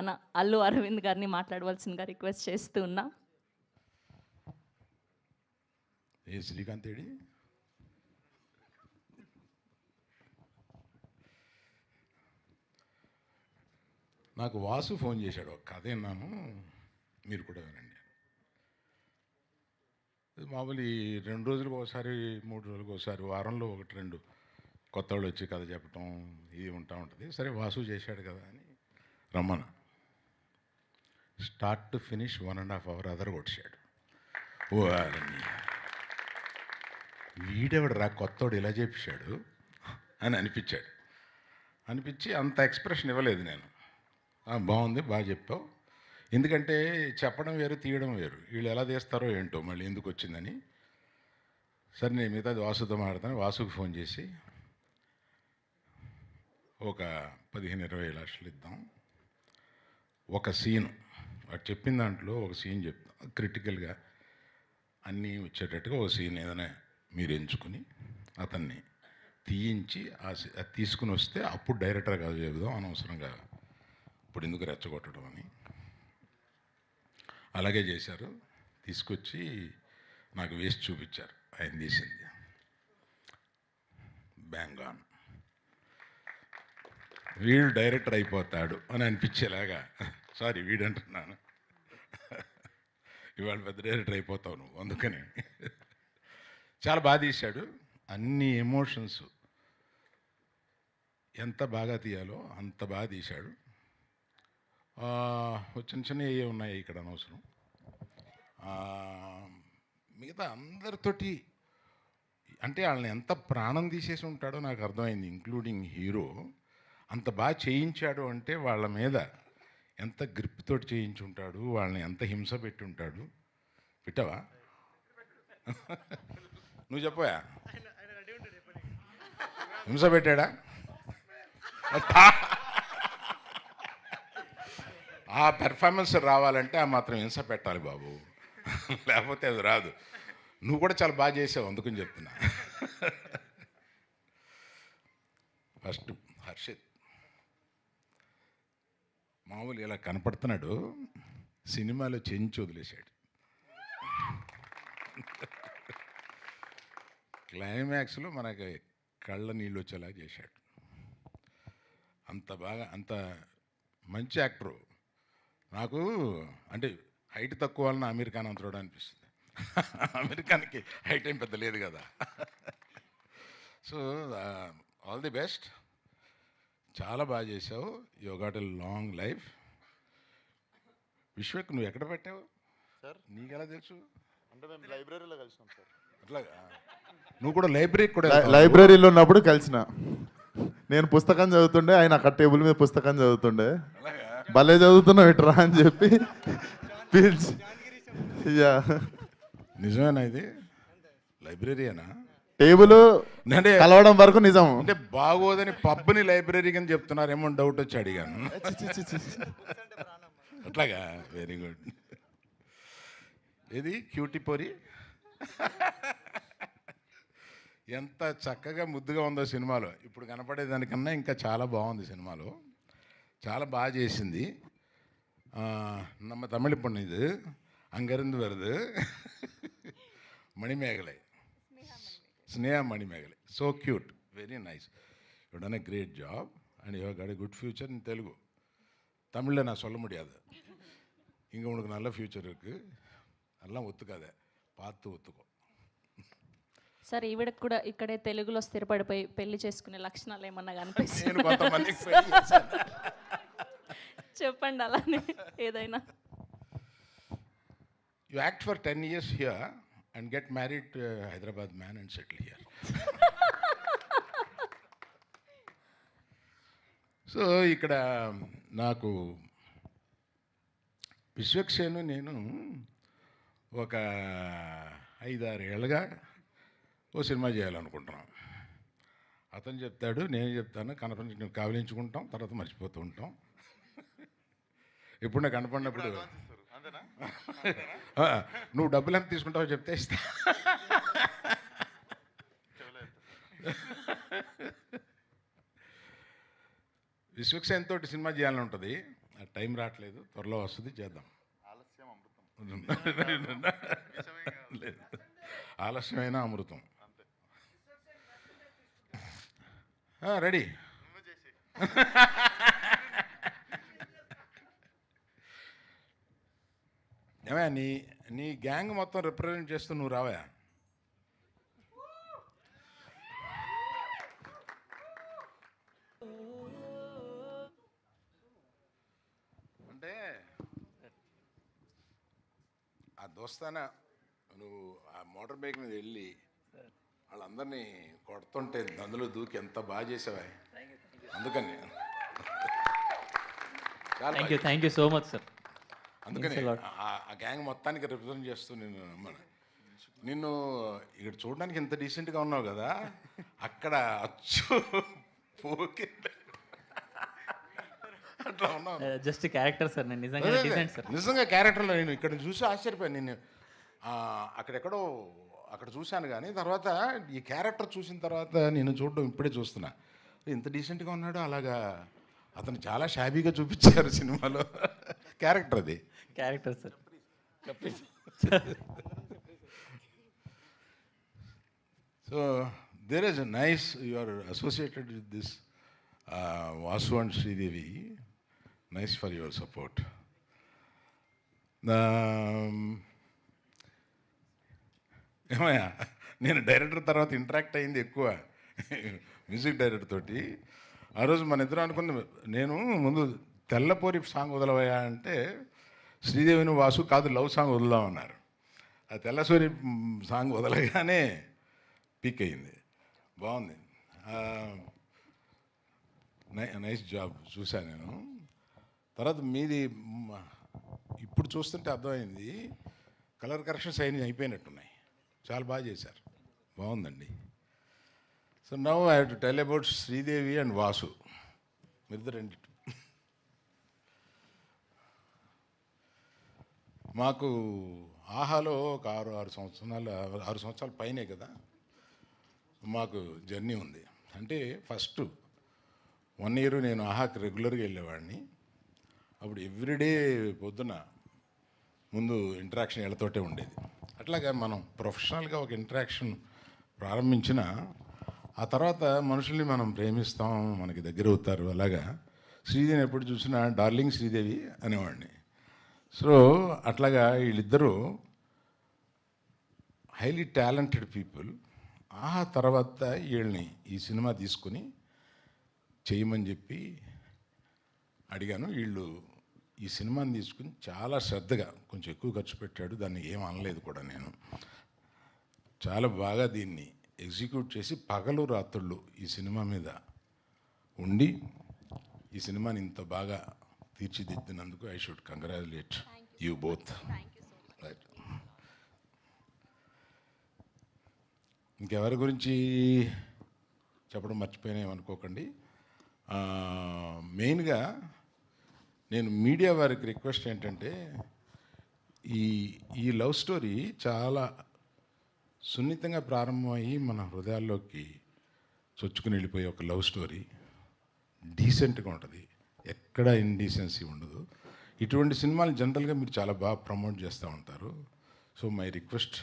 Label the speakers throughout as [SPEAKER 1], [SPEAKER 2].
[SPEAKER 1] మన అల్లు అరవింద్ గారిని మాట్లాడవలసిందిగా రిక్వెస్ట్ చేస్తూ ఉన్నా.
[SPEAKER 2] ఏ శ్రీకాంత్ ఏడి? నాకు వాసు ఫోన్ చేశాడు, ఒక కథ విన్నాను, మీరు కూడా వినండి. మామూలు ఈ 2 రోజులకు ఒకసారి 3 రోజులకు ఒకసారి వారంలో 1-2 కొత్త వాళ్ళు వచ్చి కథ చెప్పటం ఇది ఉంటా ఉంటుంది. సరే వాసు చేశాడు కదా అని రమ్మన. స్టార్ట్ టు ఫినిష్ 1.5 hour అదర్ కొట్టాడు. ఓ వీడెవడు రా కొత్తోడు ఇలా చెప్పాడు అని అనిపించి అంత ఎక్స్ప్రెషన్ ఇవ్వలేదు నేను. బాగుంది, బాగా చెప్పావు. ఎందుకంటే చెప్పడం వేరు, తీయడం వేరు. వీళ్ళు ఎలా తీస్తారో ఏంటో, మళ్ళీ ఎందుకు వచ్చిందని. సరే నేను మిగతాది వాసుతో మాట్లాడతాను. వాసుకు ఫోన్ చేసి ఒక 15-20 లక్షలు ఇద్దాం, ఒక సీను వాడు చెప్పిన దాంట్లో ఒక సీన్ చెప్తాం, క్రిటికల్గా అన్నీ వచ్చేటట్టుగా ఒక సీన్ ఏదైనా మీరు ఎంచుకుని అతన్ని తీయించి అది తీసుకుని వస్తే అప్పుడు డైరెక్టర్ కాదు చెబుదాం, అనవసరంగా ఇప్పుడు ఎందుకు రెచ్చగొట్టడం అని. అలాగే చేశారు. తీసుకొచ్చి నాకు వేసి చూపించారు, ఆయన తీసింది. Bang on. వీడు డైరెక్టర్ అయిపోతాడు అని అనిపించేలాగా, సారీ వీడంటున్నాను, ఇవాళ పెద్ద డైరెక్టర్ అయిపోతావు నువ్వు, అందుకని. చాలా బాగా తీశాడు. అన్ని ఎమోషన్స్ ఎంత బాగా తీయాలో అంత బాగా తీశాడు. చిన్న చిన్న ఏ ఉన్నాయి ఇక్కడ అనవసరం. మిగతా అందరితోటి అంటే వాళ్ళని ఎంత ప్రాణం తీసేసి ఉంటాడో నాకు అర్థమైంది, ఇంక్లూడింగ్ హీరో. అంత బాగా చేయించాడు అంటే వాళ్ళ మీద ఎంత గ్రిప్ తోటి చేయించి ఉంటాడు, వాళ్ళని ఎంత హింస పెట్టి ఉంటాడు. పెట్టావా? నువ్వు చెప్పవా? హింస పెట్టాడా? ఆ పెర్ఫార్మెన్స్ రావాలంటే ఆ మాత్రం హింస పెట్టాలి బాబు, లేకపోతే అది రాదు. నువ్వు కూడా చాలా బాగా చేసావు, అందుకని చెప్తున్నా. ఫస్ట్ హర్షిత్ మామూలు ఇలా కనపడుతున్నాడు, సినిమాలో చెంచి వదిలేశాడు. క్లైమాక్స్లో మనకి కళ్ళ నీళ్ళు వచ్చేలా చేశాడు. అంత బాగా, అంత మంచి యాక్టరు. నాకు అంటే హైట్ తక్కువ వాళ్ళని అమీర్ ఖాన్ అంతడు అనిపిస్తుంది. అమీర్ ఖాన్కి హైట్ ఏం పెద్ద లేదు కదా. సో ఆల్ ది బెస్ట్, చాలా బాగా చేసావు. You got a long life. Vishwak నువ్వు ఎక్కడ పెట్టావు
[SPEAKER 3] సార్?
[SPEAKER 2] నీకెలా తెలుసు?
[SPEAKER 3] అంటే మేము లైబ్రరీలో కలిసినాం సార్.
[SPEAKER 2] అట్లాగా? నువ్వు కూడా లైబ్రరీకి కూడా
[SPEAKER 3] లైబ్రరీలో ఉన్నప్పుడు కలిసిన. నేను పుస్తకం చదువుతుండే, ఆయన అక్కడ టేబుల్ మీద పుస్తకం చదువుతుండే. భలే చదువుతున్నావు ఇట్రా అని చెప్పి పిలిచి.
[SPEAKER 2] నిజమేనా ఇది? లైబ్రరీనా?
[SPEAKER 3] టేబుల్ అంటే కలవడం వరకు నిజం.
[SPEAKER 2] అంటే బాగోదని పబ్ని లైబ్రరీ అని చెప్తున్నారేమో డౌట్ వచ్చి అడిగాను. అట్లాగా? Very good. ఇది క్యూటీ పొరి ఎంత చక్కగా ముద్దుగా ఉందో సినిమాలో. ఇప్పుడు కనపడేదానికన్నా ఇంకా చాలా బాగుంది సినిమాలో, చాలా బాగా చేసింది. நம்ம தமிழ் பொண்ணு இது, அங்கேருந்து வருது, Manimekalai, Sneha Manimekalai. So cute, very nice. You done a great job and you have got a good future in Telugu. தமிழில் நான் சொல்ல முடியாது. இங்கே உனக்கு நல்ல ஃப்யூச்சர் இருக்குது, அதெல்லாம் ஒத்துக்காத, பார்த்து ஒத்துக்கோ.
[SPEAKER 1] సార్ ఈవిడకు కూడా ఇక్కడే తెలుగులో స్థిరపడిపోయి పెళ్లి చేసుకునే లక్షణాలు ఏమన్నా కనిపిస్తాయి?
[SPEAKER 2] నేను కొంతమందికి
[SPEAKER 1] చెప్పండి అలానే ఏదైనా.
[SPEAKER 2] You act for 10 years here and get married to a Hyderabad man and settle here. So ఇక్కడ నాకు విశ్వక్సేను నేను ఒక 5-6 ఏళ్ళుగా ఓ సినిమా చేయాలనుకుంటున్నాం. అతను చెప్తాడు, నేను చెప్తాను, కనపడి కావలించుకుంటాం, తర్వాత మర్చిపోతూ ఉంటాం. ఎప్పుడు నాకు కనపడినప్పుడు నువ్వు డబ్బులు ఎంత తీసుకుంటావో చెప్తే ఇస్తా. విశ్వక్సేన్ తోటి సినిమా చేయాలని ఉంటుంది. టైం రావట్లేదు, త్వరలో వస్తుంది, చేద్దాం. లేదు, ఆలస్యమైన అమృతం. రెడీ. ఏమయ్యా నీ గ్యాంగ్ మొత్తం రిప్రజెంట్ చేస్తూ నువ్వు రావా? అంటే ఆ దోస్తాన నువ్వు ఆ మోటార్ బైక్ మీద వెళ్ళి వాళ్ళందరినీ కొడుతుంటే అందులో దూకి ఎంత బాగా చేసావా, అందుకని
[SPEAKER 4] thank you so much sir.
[SPEAKER 2] అందుకని ఆ గ్యాంగ్ మొత్తానికి రిప్రజెంట్ చేస్తూ నిన్ను ఇక్కడ చూడడానికి ఇంత డీసెంట్గా ఉన్నావు కదా, అక్కడ అచ్చు పోకి అట్లా ఉన్నావు.
[SPEAKER 4] జస్ట్ క్యారెక్టర్ సార్, నేను నిజంగా డీసెంట్ సార్.
[SPEAKER 2] నిజంగా క్యారెక్టర్లో నేను ఇక్కడ చూసి ఆశ్చర్యపోయాను. నేను అక్కడెక్కడో అక్కడ చూశాను, కానీ తర్వాత ఈ క్యారెక్టర్ చూసిన తర్వాత నేను చూడడం ఇప్పుడే చూస్తున్నా, ఇంత డీసెంట్గా ఉన్నాడు. అలాగా అతను చాలా షాబీగా చూపించారు సినిమాలో. క్యారెక్టర్ అది
[SPEAKER 4] character sir.
[SPEAKER 2] So there is nice, you are associated with this Vasu and Sridevi. Nice for your support. ఏమయ్యా, నేను డైరెక్టర్ తర్వాత ఇంటరాక్ట్ అయింది ఎక్కువ మ్యూజిక్ డైరెక్టర్ తోటి. ఆ రోజు మన ఇద్దరు అనుకున్న, నేను ముందు తెల్లపోరి సాంగ్ వదలవయా అంటే శ్రీదేవిని వాసు కాదు లవ్ సాంగ్ వదులుదామన్నారు. ఆ తెల్లసూరి సాంగ్ వదలగానే పీక్ అయింది, బాగుంది. నైస్ జాబ్ చూశాను నేను. తర్వాత మీది ఇప్పుడు చూస్తుంటే అర్థమైంది, కలర్ కరెక్షన్స్ అయిపోయినట్టున్నాయి, చాలా బాగా చేశారు, బాగుందండి. So now I have to tell about Sridevi and Vasu. మీరిద్దరండి. మాకు ఆహాలో ఒక 6 సంవత్సరాల పైనే కదా మాకు జర్నీ ఉంది. అంటే ఫస్ట్ 1 year నేను ఆహాకి రెగ్యులర్గా వెళ్ళేవాడిని. అప్పుడు ఎవ్రీడే పొద్దున ముందు ఇంటరాక్షన్ వీళ్ళతోటే ఉండేది. అట్లాగా మనం ప్రొఫెషనల్గా ఒక ఇంటరాక్షన్ ప్రారంభించిన ఆ తర్వాత మనుషుల్ని మనం ప్రేమిస్తాం, మనకి దగ్గర అవుతారు. అలాగా శ్రీదేవిని ఎప్పుడు చూసినా డార్లింగ్ శ్రీదేవి అనేవాడిని. సో అట్లాగా వీళ్ళిద్దరూ హైలీ టాలెంటెడ్ పీపుల్. ఆ తర్వాత వీళ్ళని ఈ సినిమా తీసుకుని చేయమని చెప్పి అడిగాను. వీళ్ళు ఈ సినిమాని తీసుకుని చాలా శ్రద్ధగా, కొంచెం ఎక్కువ ఖర్చు పెట్టాడు, దాన్ని ఏం అనలేదు కూడా. నేను చాలా బాగా దీన్ని ఎగ్జిక్యూట్ చేసి పగలు రాత్రుళ్ళు ఈ సినిమా మీద ఉండి ఈ సినిమాని ఇంత బాగా తీర్చిదిద్దినందుకు I should congratulate you both. Right. ఇంకెవరి గురించి చెప్పడం మర్చిపోయినామనుకోకండి. మెయిన్గా నేను మీడియా వారికి రిక్వెస్ట్ ఏంటంటే, ఈ లవ్ స్టోరీ చాలా సున్నితంగా ప్రారంభమయ్యి మన హృదయాల్లోకి చొచ్చుకుని వెళ్ళిపోయే ఒక లవ్ స్టోరీ. డీసెంట్గా ఉంటుంది, ఎక్కడ ఇండీసెన్సీ ఉండదు. ఇటువంటి సినిమాలు జనరల్గా మీరు చాలా బాగా ప్రమోట్ చేస్తూ ఉంటారు. So my request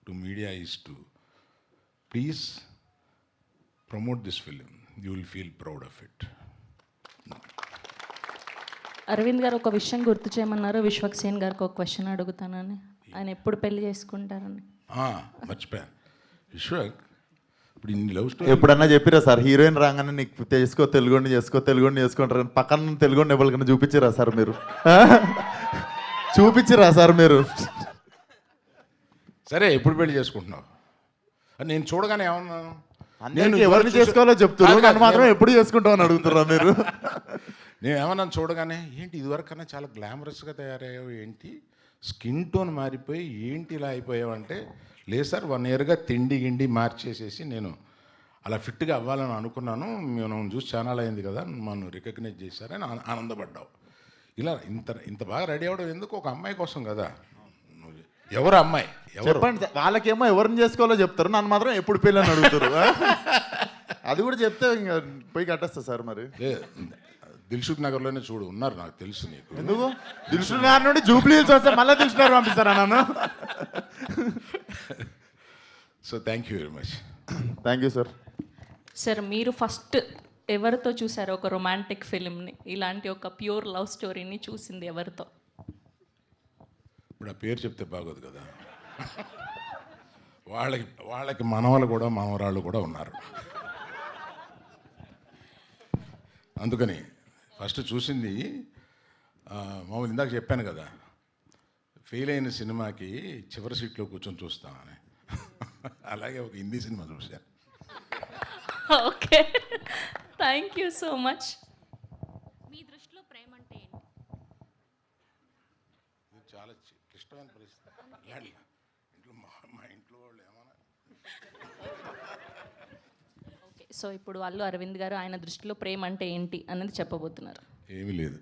[SPEAKER 2] to media is to please promote this film. You will feel proud of it.
[SPEAKER 1] Aravind garu ఒక విషయం గుర్తు చేయమన్నారు. విశ్వక్సేన్ గారికి ఒక క్వశ్చన్ అడుగుతానని. ఆయన ఎప్పుడు పెళ్లి చేసుకుంటారని.
[SPEAKER 2] మర్చిపోయాను. విశ్వక్, ఇప్పుడు ఇన్ని లవ్ స్టోరీ
[SPEAKER 3] ఎప్పుడన్నా చెప్పిరా సార్, హీరోయిన్ రాగానే నీకు తెలుగుని చేసుకుంటారు, పక్కన తెలుగుని ఎవరికైనా చూపించిరా సార్ మీరు? చూపించిరా సార్ మీరు?
[SPEAKER 2] సరే, ఎప్పుడు పెళ్లి చేసుకుంటున్నావు? నేను చూడగానే ఏమన్నాను,
[SPEAKER 3] నేను ఎవరిని చేసుకోవాలో చెప్తున్నారు, నన్ను మాత్రం ఎప్పుడు చేసుకుంటావు అని అడుగుతున్నా మీరు.
[SPEAKER 2] నేను ఏమన్నా చూడగానే, ఏంటి ఇదివరకన్నా చాలా గ్లామరస్గా తయారయ్యావు, ఏంటి స్కిన్ టోన్ మారిపోయి ఏంటి ఇలా అయిపోయావు అంటే, లేదు సార్ 1 yearగా తిండి గిండి మార్చేసేసి నేను అలా ఫిట్గా అవ్వాలని అనుకున్నాను, మనం చూసి ఛానల్ అయింది కదా, మనం రికగ్నైజ్ చేశారని ఆనందపడ్డావు. ఇలా ఇంత బాగా రెడీ అవ్వడం ఎందుకు? ఒక అమ్మాయి కోసం కదా. ఎవరు అమ్మాయి?
[SPEAKER 3] చెప్పండి. వాళ్ళకేమో ఎవరిని చేసుకోవాలో చెప్తారు, నన్ను మాత్రం ఎప్పుడు పెళ్ళి అని అడుగుతారు. అది కూడా చెప్తే ఇంకా పోయి కట్టేస్తా సార్. మరి
[SPEAKER 2] దిల్సుఖ్ నగర్లోనే చూడు ఉన్నారు, నాకు తెలుసు నీకు.
[SPEAKER 3] ఎందుకు దిల్షుక్ నగర్ నుండి జూబ్లీ హిల్స్ వస్తే మళ్ళీ దిల్షుక్ నగర్ పంపిస్తారా నన్ను?
[SPEAKER 2] So thank you very much.
[SPEAKER 3] Thank you sir.
[SPEAKER 1] Sir మీరు ఫస్ట్ ఎవరితో చూసారు ఒక రొమాంటిక్ ఫిలింని, ఇలాంటి ఒక ప్యూర్ లవ్ స్టోరీని చూసింది ఎవరితో?
[SPEAKER 2] ఇప్పుడు ఆ పేరు చెప్తే బాగోదు కదా. వాళ్ళకి మనవలు కూడా మనవరాళ్ళు కూడా ఉన్నారు. అందుకని ఫస్ట్ చూసింది మామూలు ఇందాక చెప్పాను కదా, ఫెయిల్ అయిన సినిమాకి చివరి సీట్లో కూర్చొని చూస్తామని. అలాగే ఒక హిందీ సినిమా చూశాను.
[SPEAKER 1] Okay, thank you so much.
[SPEAKER 5] మీ దృష్టిలో ప్రేమ అంటే ఏంటి?
[SPEAKER 2] ఇది చాలా క్లిష్టమైన పరిస్థితి. ఇంట్లో మా ఇంట్లో వాళ్ళు ఏమన్నా
[SPEAKER 1] ఓకే, సో ఇప్పుడు అల్లు అరవింద్ గారు ఆయన దృష్టిలో ప్రేమ అంటే ఏంటి అన్నది చెప్పబోతున్నారు.
[SPEAKER 2] ఏమీ లేదు.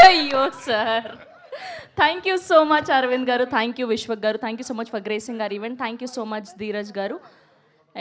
[SPEAKER 1] అయ్యో sir, thank you so much Aravind garu, thank you Vishwak garu, thank you so much for gracing our event, thank you so much Dheeraj గారు.